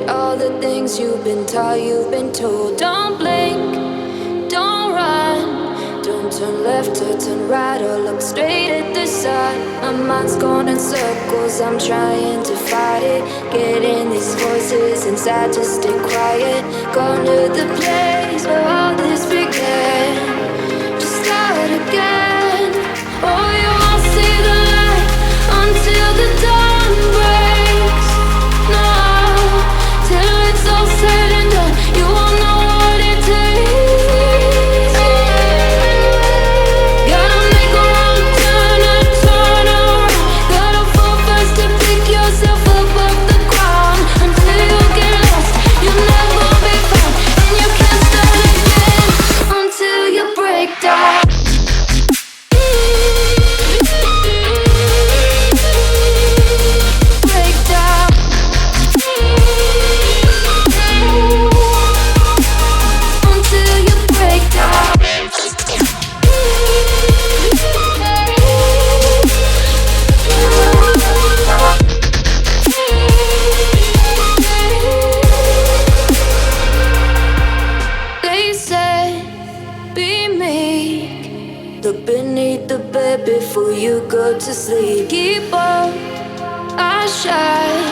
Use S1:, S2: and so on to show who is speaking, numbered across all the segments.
S1: forget all the things you've been taught, you've been told. Don't blink, don't run, don't turn left or turn right or look straight at the sun. My mind's going in circles, I'm trying to fight it. Getting these voices inside to stay quiet. Going to the place where all this began. Just start again. Oh, you won't see the light until the dawn breaks. No, till it's all said and done, you won't know what it takes. Gotta make a wrong turn and turn around. Gotta fall fast to pick yourself up off the ground. Until you get lost, you'll never be found. And you can't start again until you break down. Look beneath the bed before you go to sleep. Keep on, I shine.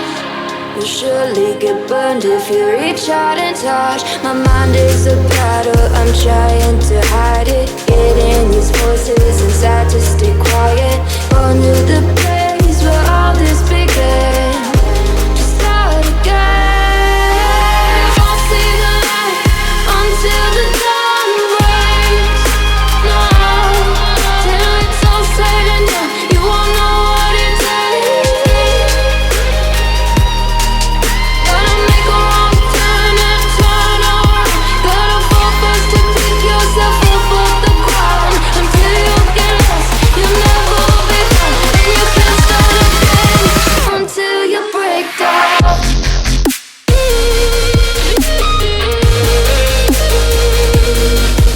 S1: You'll surely get burned if you reach out and touch. My mind is a battle, I'm trying to hide it. Getting these voices inside to stay quiet. On to the place where all this began. Just start again. You won't see the light until the dawn breaks. No, till it's all said and done, you won't know what it takes. Gotta make a wrong turn and turn around. Gotta fall fast to pick yourself up off the ground. Until you get lost, you'll never be found. And you can't start again until you break down.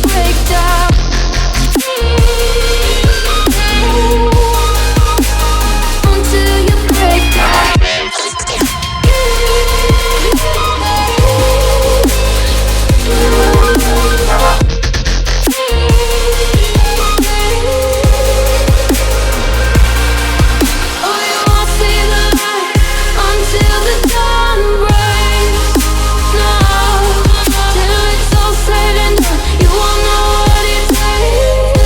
S1: Break down. Until you break down. Oh, you won't see the light until the dawn breaks. No, till it's all said and done, you won't know what it takes.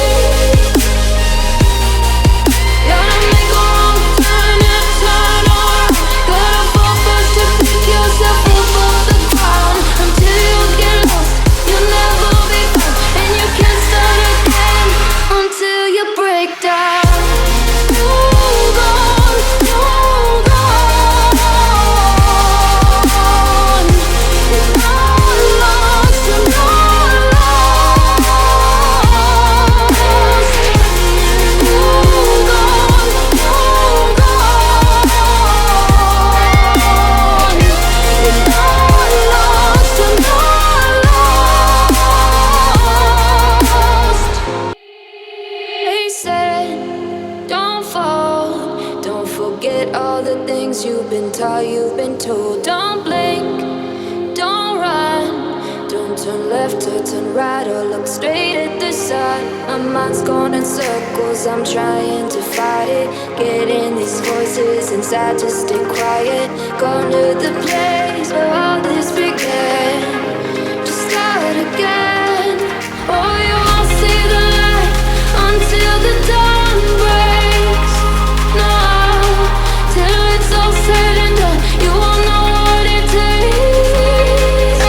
S1: Gotta make a wrong turn and turn around. Gotta fall fast to pick yourself up off the ground. Until you get lost, you'll never be found. And you can't start again until you break down. Hold on, hold on. You're not lost, you're not lost. Hold on, hold on. You're not lost, you're not lost. They said, don't fall, don't forget all the things you've been taught, you've been told. Don't blink, don't run, don't turn left or turn right or look straight at the sun. My mind's going in circles, I'm trying to fight it. Getting these voices inside to stay quiet. Going to the place where all this began. Just start again. Oh, you won't see the light until the dawn breaks. No, till it's all said and done, you won't know what it takes.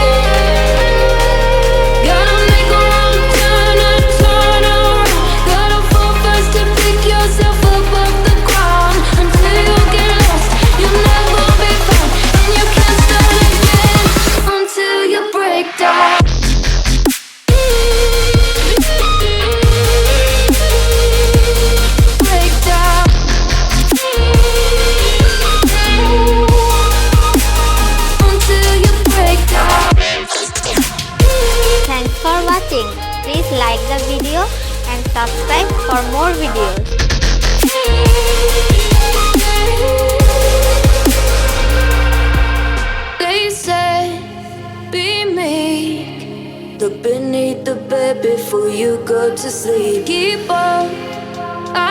S1: Gotta make a wrong turn and turn around. Gotta fall fast to pick yourself up off the ground. Until you get lost, you'll never be found. And you can't start again until you break down. Break down. Until you break down.
S2: Thanks for watching. Please like the video and subscribe for more videos.
S1: They say bed before you go to sleep. Keep on